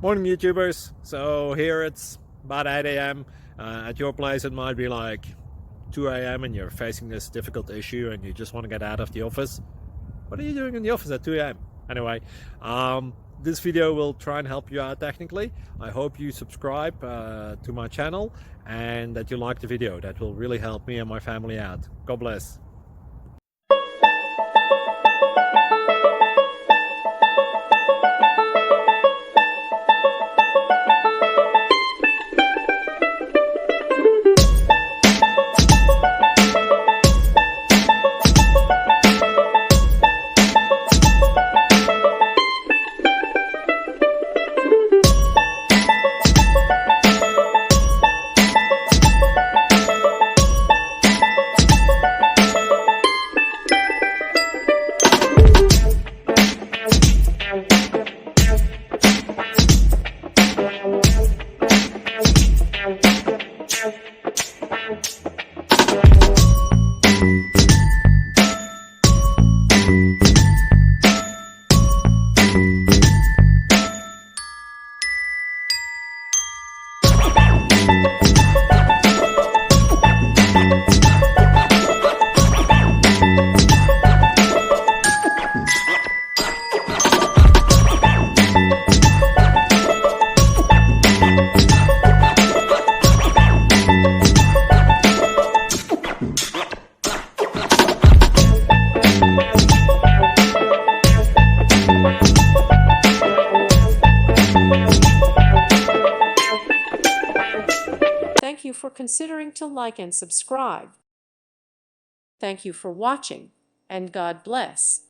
Morning, YouTubers. So here it's about 8 a.m. At your place, it might be like 2 a.m. and you're facing this difficult issue and you just want to get out of the office. What are you doing in the office at 2 a.m.? Anyway, this video will try and help you out technically. I hope you subscribe to my channel and that you like the video. That will really help me and my family out. God bless. Thank you for considering to like and subscribe. Thank you for watching, and God bless.